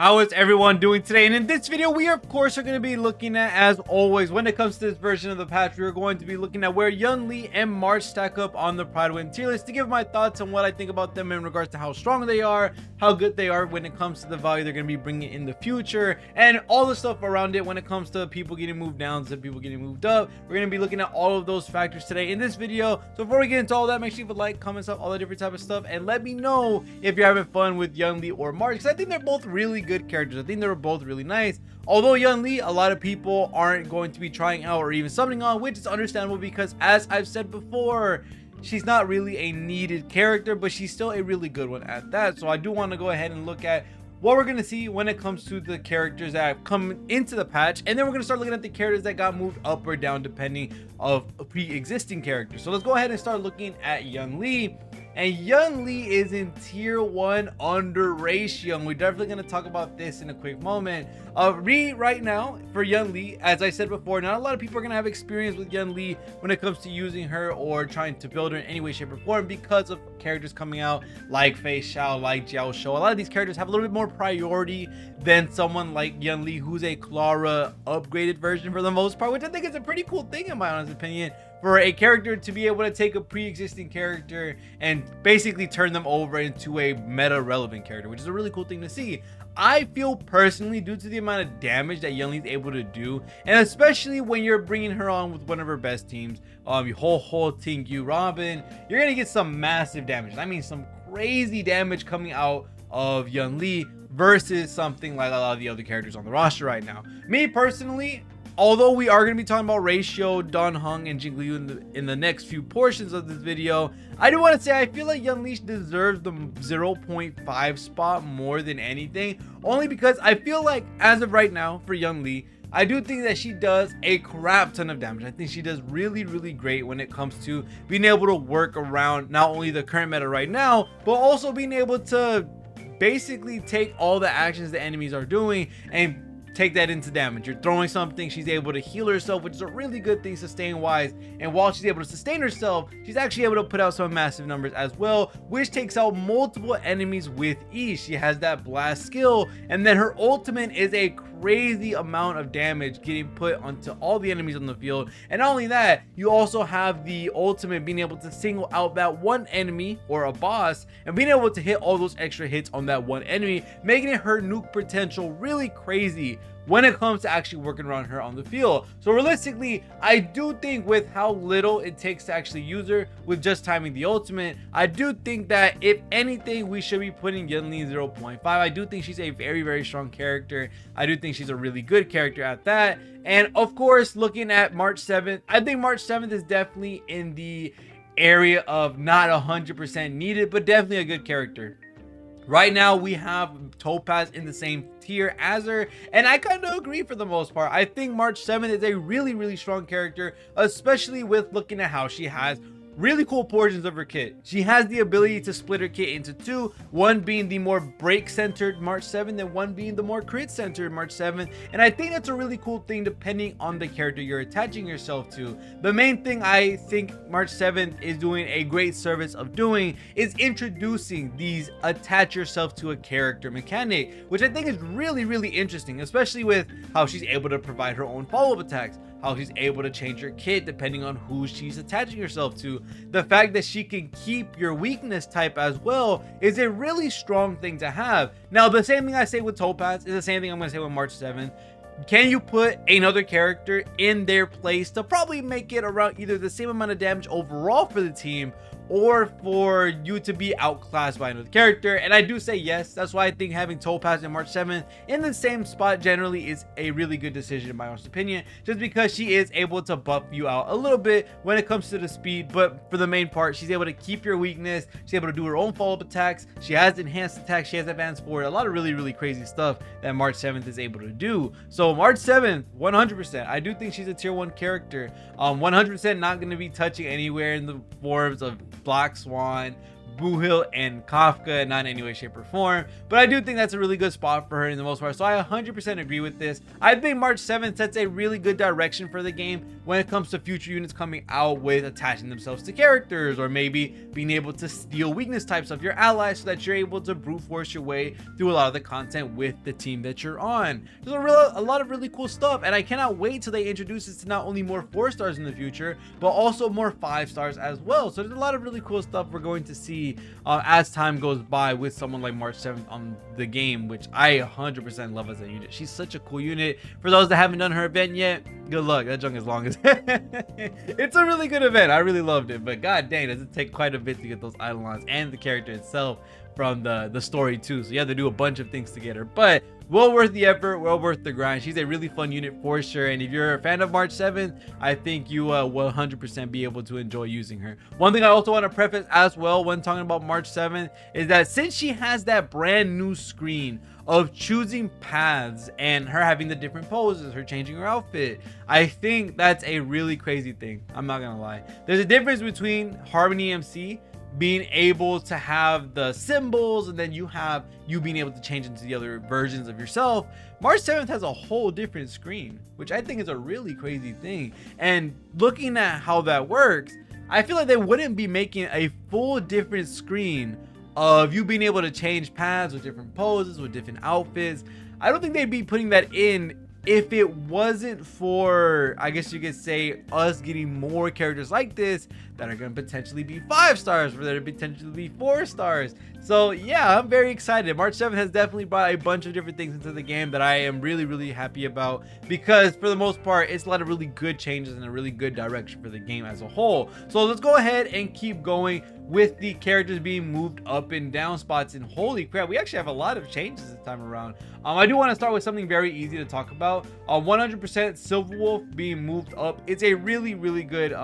How is everyone doing today? And in this video, we of course are going to be looking at, as always, when it comes to this version of the patch, we're going to be looking at where Yunli and March stack up on the prydwen tier list to give my thoughts on what I think about them in regards to how strong they are, how good they are when it comes to the value they're going to be bringing in the future, and all the stuff around it when it comes to people getting moved down to people getting moved up. We're going to be looking at all of those factors today in this video. So before we get into all that, make sure you leave a like, comments up, all the different type of stuff, and let me know if you're having fun with Yunli or March, because I think they're both really good characters. I think they're both really nice. Although Yunli, a lot of people aren't going to be trying out or even summoning on, which is understandable because, as I've said before, she's not really a needed character, but she's still a really good one at that. So I do want to go ahead and look at what we're going to see when it comes to the characters that have come into the patch, and then we're going to start looking at the characters that got moved up or down depending of pre-existing characters. So let's go ahead and start looking at Yunli. And Yunli is in tier 1 under ratio, and we're definitely going to talk about this in a quick moment. Right now for Yunli, as I said before, not a lot of people are going to have experience with Yunli when it comes to using her or trying to build her in any way, shape, or form because of characters coming out like Fei Xiao, like Jiao Shou. A lot of these characters have a little bit more priority than someone like Yunli, who's a Clara upgraded version for the most part, which I think is a pretty cool thing in my honest opinion, for a character to be able to take a pre-existing character and basically turn them over into a meta relevant character, which is a really cool thing to see. I feel personally, due to the amount of damage that Yunli is able to do, and especially when you're bringing her on with one of her best teams, Ho Ting Yu Robin, you're gonna get some massive damage. I mean, some crazy damage coming out of Yunli versus something like a lot of the other characters on the roster right now. Me personally, although we are going to be talking about ratio, Don Hung, and Jing Liu in the next few portions of this video, I do want to say I feel like Yunli deserves the 0.5 spot more than anything, only because I feel like as of right now for Yunli, I do think that she does a crap ton of damage. I think she does really great when it comes to being able to work around not only the current meta right now, but also being able to basically take all the actions the enemies are doing and take that into damage. You're throwing something, she's able to heal herself, which is a really good thing sustain wise, and while she's able to sustain herself, she's actually able to put out some massive numbers as well, which takes out multiple enemies with ease. She has that blast skill, and then her ultimate is a crazy amount of damage getting put onto all the enemies on the field. And not only that, you also have the ultimate being able to single out that one enemy or a boss and being able to hit all those extra hits on that one enemy, making it her nuke potential really crazy when it comes to actually working around her on the field. So realistically, I do think with how little it takes to actually use her with just timing the ultimate, I do think that if anything, we should be putting Yunli 0.5. I do think she's a very strong character. I do think she's a really good character at that. And of course, looking at March 7th, I think March 7th is definitely in the area of not 100% needed, but definitely a good character. Right now, we have Topaz in the same tier as her, and I kind of agree for the most part. I think March 7th is a really strong character, especially with looking at how she has really cool portions of her kit. She has the ability to split her kit into two, one being the more break centered March 7th and one being the more crit centered March 7th, and I think that's a really cool thing depending on the character you're attaching yourself to. The main thing I think March 7th is doing a great service of doing is introducing these attach yourself to a character mechanic, which I think is really interesting, especially with how she's able to provide her own follow-up attacks, how she's able to change her kit depending on who she's attaching herself to. The fact that she can keep your weakness type as well is a really strong thing to have. Now, the same thing I say with Topaz is the same thing I'm going to say with March 7th. Can you put another character in their place to probably make it around either the same amount of damage overall for the team, or for you to be outclassed by another character? And I do say yes. That's why I think having Topaz and March 7th in the same spot generally is a really good decision in my honest opinion, just because she is able to buff you out a little bit when it comes to the speed, but for the main part, she's able to keep your weakness, she's able to do her own follow-up attacks, she has enhanced attacks, she has advanced forward, a lot of really crazy stuff that March 7th is able to do. So March 7th, 100%, I do think she's a tier 1 character. 100% not going to be touching anywhere in the forms of Black Swan, Boohill and Kafka, not in any way, shape, or form. But I do think that's a really good spot for her in the most part. So I 100% agree with this. I think March 7th sets a really good direction for the game when it comes to future units coming out with attaching themselves to characters, or maybe being able to steal weakness types of your allies so that you're able to brute force your way through a lot of the content with the team that you're on. There's a lot of really cool stuff, and I cannot wait till they introduce this to not only more 4-stars in the future, but also more 5-stars as well. So there's a lot of really cool stuff we're going to see as time goes by with someone like March 7th on the game, which I 100% love as a unit. She's such a cool unit. For those that haven't done her event yet, good luck. That junk is long as it's a really good event. I really loved it, but god dang, does it take quite a bit to get those eidolons and the character itself from the story too. So you have to do a bunch of things to get her, but well worth the effort, well worth the grind. She's a really fun unit for sure, and if you're a fan of March 7th, I think you will 100% be able to enjoy using her. One thing I also want to preface as well when talking about March 7th is that since she has that brand new screen of choosing paths and her having the different poses, her changing her outfit, I think that's a really crazy thing. I'm not gonna lie. There's a difference between Harmony MC being able to have the symbols and then you being able to change into the other versions of yourself. March 7th has a whole different screen, which I think is a really crazy thing. And looking at how that works, I feel like they wouldn't be making a full different screen of you being able to change paths with different poses, with different outfits. I don't think they'd be putting that in if it wasn't for, I guess you could say, us getting more characters like this that are going to potentially be 5-stars, or that are potentially be 4-stars. So yeah, I'm very excited. March 7th has definitely brought a bunch of different things into the game that I am really, really happy about, because for the most part, it's a lot of really good changes and a really good direction for the game as a whole. So let's go ahead and keep going with the characters being moved up and down spots. And holy crap, we actually have a lot of changes this time around. I do want to start with something very easy to talk about. 100% Silverwolf being moved up. It's a really, really good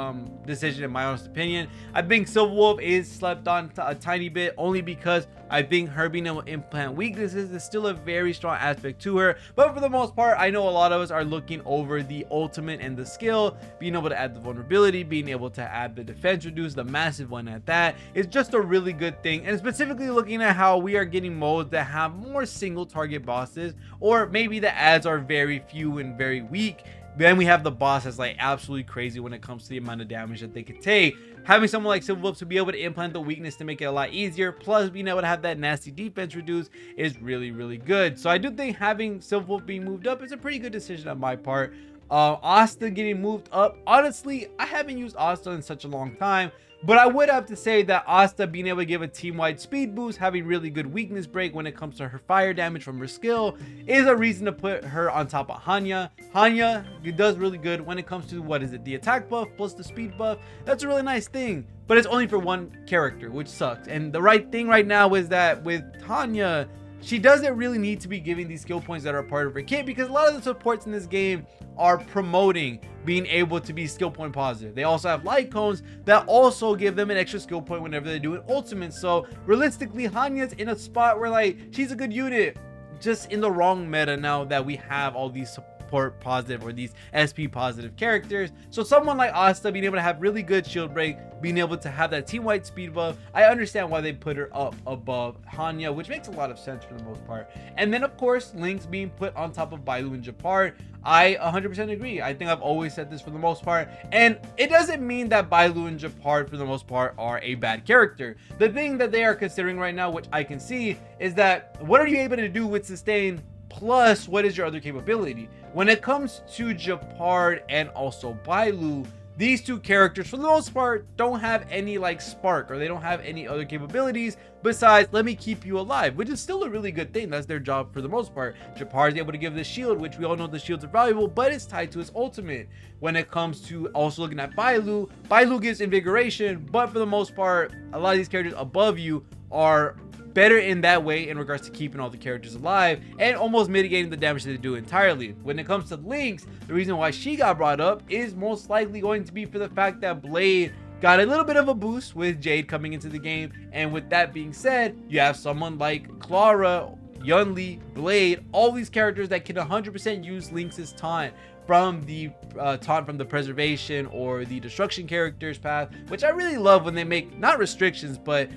decision in my honest opinion. I think Silverwolf is slept on a tiny bit, only because I think her being able to implant weaknesses is still a very strong aspect to her. But for the most part, I know a lot of us are looking over the ultimate and the skill, being able to add the vulnerability, being able to add the defense reduce, the massive one at that. It's just a really good thing. And specifically looking at how we are getting modes that have more single target bosses, or maybe the ads are very few and very weak. Then we have the boss that's like absolutely crazy when it comes to the amount of damage that they could take. Having someone like Silverwolf to be able to implant the weakness to make it a lot easier, plus being able to have that nasty defense reduce, is really, really good. So I do think having Silverwolf being moved up is a pretty good decision on my part. Asta getting moved up, honestly, I haven't used Asta in such a long time, but I would have to say that Asta being able to give a team-wide speed boost, having really good weakness break when it comes to her fire damage from her skill, is a reason to put her on top of Hanya. Hanya does really good when it comes to, what is it, the attack buff plus the speed buff. That's a really nice thing, but it's only for one character, which sucks. And the right thing right now is that with Hanya, she doesn't really need to be giving these skill points that are part of her kit, because a lot of the supports in this game are promoting being able to be skill point positive. They also have light cones that also give them an extra skill point whenever they do an ultimate. So realistically, Hanya's in a spot where like she's a good unit, just in the wrong meta now that we have all these support positive or these SP positive characters. So someone like Asta being able to have really good shield break, being able to have that team-wide speed buff, I understand why they put her up above Hanya, which makes a lot of sense for the most part. And then of course, Lynx being put on top of Bailu and Japar, I 100% agree. I think I've always said this for the most part, and it doesn't mean that Bailu and Japar for the most part are a bad character. The thing that they are considering right now, which I can see, is that what are you able to do with sustain, plus what is your other capability? When it comes to Japar and also Bailu, these two characters for the most part don't have any like spark, or they don't have any other capabilities besides let me keep you alive, which is still a really good thing. That's their job for the most part. Japar is able to give the shield, which we all know the shields are valuable, but it's tied to his ultimate. When it comes to also looking at Bailu, Bailu gives invigoration, but for the most part, a lot of these characters above you are better in that way in regards to keeping all the characters alive and almost mitigating the damage that they do entirely. When it comes to Lynx, the reason why she got brought up is most likely going to be for the fact that Blade got a little bit of a boost with Jade coming into the game. And with that being said, you have someone like Clara, Yunli, Blade, all these characters that can 100% use Lynx's taunt from the preservation or the destruction characters path, which I really love when they make not restrictions, but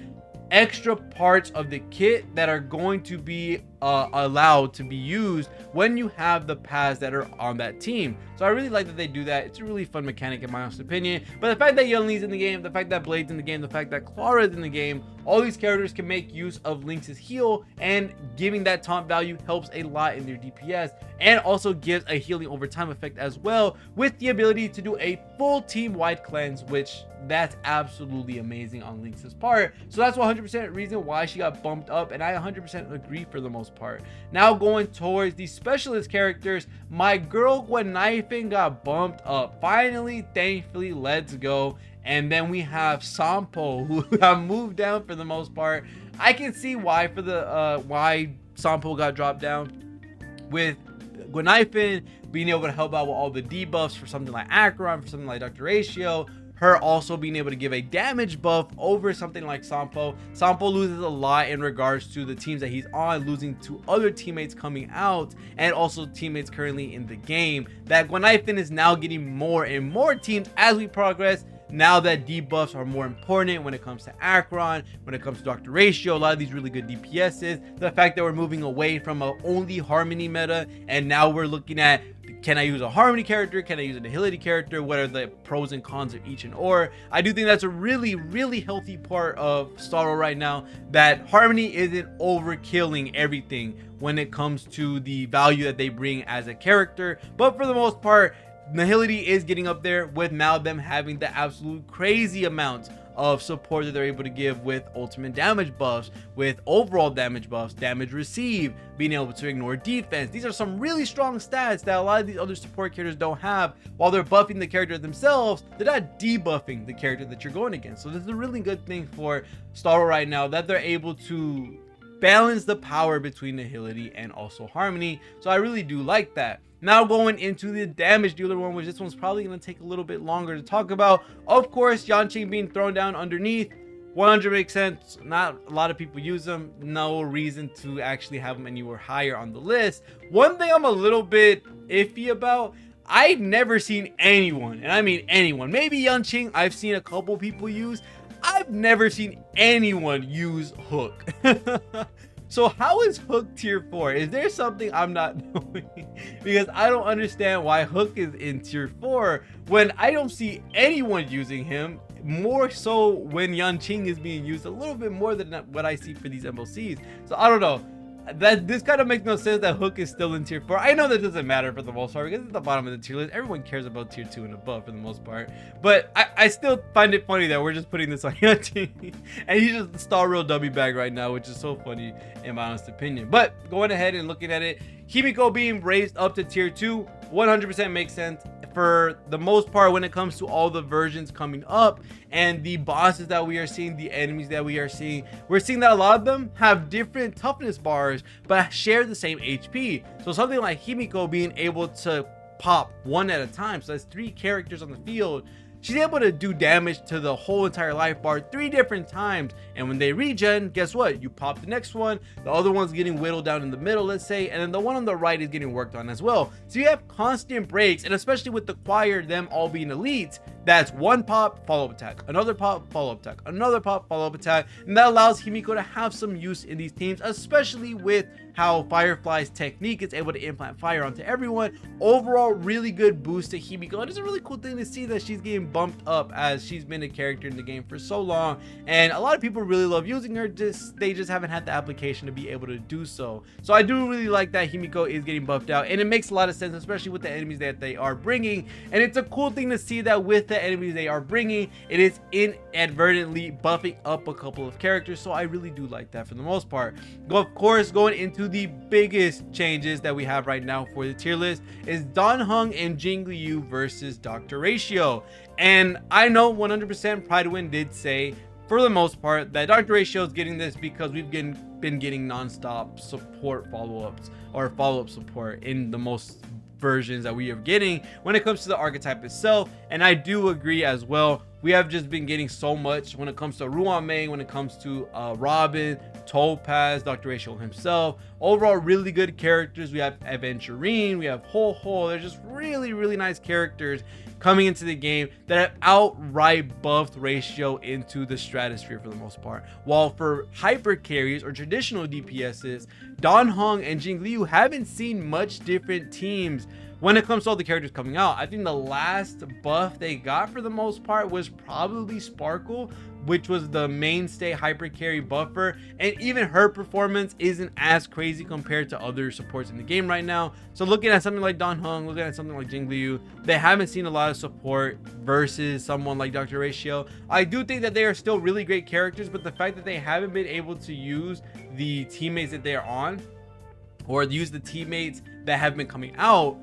extra parts of the kit that are going to be allowed to be used when you have the paths that are on that team. So I really like that they do that. It's a really fun mechanic in my honest opinion. But the fact that Yunli's in the game, the fact that Blade's in the game, the fact that Clara's in the game, all these characters can make use of Lynx's heal, and giving that taunt value helps a lot in their DPS, and also gives a healing over time effect as well, with the ability to do a full team-wide cleanse, which that's absolutely amazing on Lynx's part. So that's 100% reason why she got bumped up, and I 100% agree for the most part. Now going towards the specialist characters, my girl Gwenifin got bumped up. Finally, thankfully, let's go. And then we have Sampo, who got moved down for the most part. I can see why for the why Sampo got dropped down, with Gwenifin being able to help out with all the debuffs for something like Acheron, for something like Dr. Ratio, her also being able to give a damage buff over something like Sampo. Sampo loses a lot in regards to the teams that he's on, losing to other teammates coming out, and also teammates currently in the game. That Gwenifin is now getting more and more teams as we progress, now that debuffs are more important when it comes to Acheron, when it comes to Dr. Ratio, a lot of these really good DPSs. The fact that we're moving away from a only Harmony meta, and now we're looking at, can I use a Harmony character? Can I use a Nihility character? What are the pros and cons of each and or? I do think that's a really, really healthy part of Starro right now, that Harmony isn't overkilling everything when it comes to the value that they bring as a character. But for the most part, Nihility is getting up there, with now them having the absolute crazy amount of support that they're able to give with ultimate damage buffs, with overall damage buffs, damage received, being able to ignore defense. These are some really strong stats that a lot of these other support characters don't have. While they're buffing the character themselves, they're not debuffing the character that you're going against. So this is a really good thing for Starro right now, that they're able to balance the power between Nihility and also Harmony. So I really do like that. Now going into the damage dealer one, which this one's probably going to take a little bit longer to talk about. Of course, Yanqing being thrown down underneath, 100 makes sense. Not a lot of people use them. No reason to actually have them anywhere higher on the list. One thing I'm a little bit iffy about, I've never seen anyone, and I mean anyone, maybe Yanqing I've seen a couple people use, I've never seen anyone use Hook. So how is Hook tier 4? Is there something I'm not knowing? Because I don't understand why Hook is in tier 4 when I don't see anyone using him. More so when Yanqing is being used a little bit more than what I see for these MLCs. So I don't know. This kind of makes no sense that Hook is still in tier 4. I know that doesn't matter for the most part, because it's the bottom of the tier list. Everyone cares about tier 2 and above for the most part. But I still find it funny that we're just putting this on Yanqing. And he's just the star real dummy bag right now, which is so funny in my honest opinion. But going ahead and looking at it, Himiko being raised up to tier 2, 100% makes sense for the most part when it comes to all the versions coming up and the bosses that we are seeing, the enemies that we are seeing. We're seeing that a lot of them have different toughness bars but share the same HP. So something like Himiko being able to pop one at a time, so that's 3 characters on the field, she's able to do damage to the whole entire life bar 3 different times, and when they regen, guess what? You pop the next one, the other one's getting whittled down in the middle, let's say, and then the one on the right is getting worked on as well. So you have constant breaks, and especially with the choir, them all being elites, that's one pop, follow-up attack, another pop, follow-up attack, another pop, follow-up attack, and that allows Himiko to have some use in these teams, especially with how Firefly's technique is able to implant fire onto everyone. Overall, really good boost to Himiko. It is a really cool thing to see that she's getting bumped up, as she's been a character in the game for so long, and a lot of people really love using her, they just haven't had the application to be able to do so. So I do really like that Himiko is getting buffed out, and it makes a lot of sense, especially with the enemies that they are bringing. And it's a cool thing to see that with the enemies they are bringing, it is inadvertently buffing up a couple of characters. So I really do like that for the most part. Of course, going into the biggest changes that we have right now for the tier list is Dan Heng and Jing Liu versus Dr. Ratio. And I know 100% prydwen did say for the most part that Dr. Ratio is getting this because we've been getting non-stop support follow-ups or follow-up support in the most versions that we are getting when it comes to the archetype itself. And I do agree as well, we have just been getting so much when it comes to Ruan Mei, when it comes to Robin, Topaz, Dr. Ratio himself. Overall, really good characters. We have Aventurine, we have Ho Ho. They're just really, really nice characters. coming into the game that have outright buffed Ratio into the stratosphere for the most part. While for hyper carries or traditional DPSs, Dan Heng and Jing Liu haven't seen much different teams when it comes to all the characters coming out. I think the last buff they got for the most part was probably Sparkle, which was the mainstay hyper carry buffer, and even her performance isn't as crazy compared to other supports in the game right now. So looking at something like Dan Heng, looking at something like Jing Liu, they haven't seen a lot of support versus someone like Dr. Ratio. I do think that they are still really great characters, but the fact that they haven't been able to use the teammates that they are on, or use the teammates that have been coming out,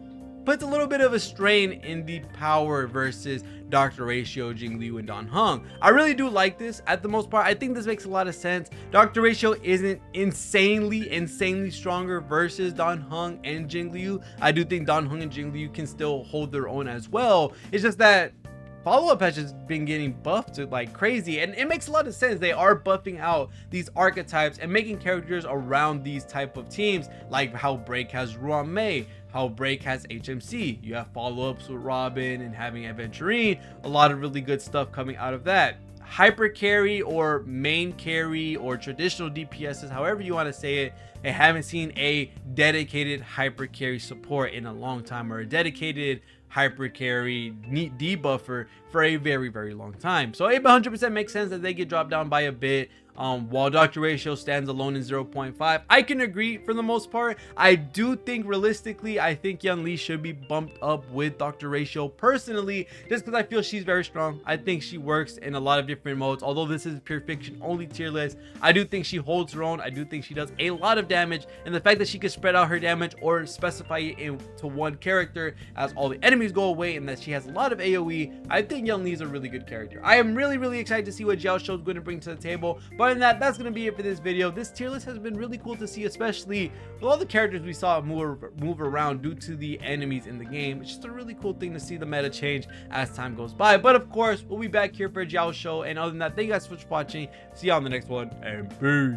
puts a little bit of a strain in the power versus Dr. Ratio, Jing Liu, and Dan Heng. I really do like this at the most part. I think this makes a lot of sense. Dr. Ratio isn't insanely stronger versus Dan Heng and Jing Liu. I do think Dan Heng and Jing Liu can still hold their own as well. It's just that follow-up has just been getting buffed to like crazy, and it makes a lot of sense. They are buffing out these archetypes and making characters around these type of teams, like how Break has Ruan Mei, how Break has HMC. You have follow-ups with Robin and having Aventurine. A lot of really good stuff coming out of that. Hyper carry or main carry or traditional DPSs, however you want to say it, I haven't seen a dedicated hyper carry support in a long time, or a dedicated hyper carry debuffer for a very long time. So it 100% makes sense that they get dropped down by a bit. While Dr. Ratio stands alone in 0.5, I can agree for the most part. I do think realistically, I think Yunli should be bumped up with Dr. Ratio personally, just because I feel she's very strong. I think she works in a lot of different modes. Although this is pure fiction only tier list, I do think she holds her own. I do think she does a lot of damage, and the fact that she can spread out her damage or specify it into one character as all the enemies go away, and that she has a lot of AoE, I think Yunli is a really good character. I am really excited to see what Xiao Shou is going to bring to the table. But other than that's going to be it for this video. This tier list has been really cool to see, especially with all the characters we saw move around due to the enemies in the game. It's just a really cool thing to see the meta change as time goes by. But of course, we'll be back here for Xiao Shou, and other than that, thank you guys so much for watching. See you on the next one, and peace.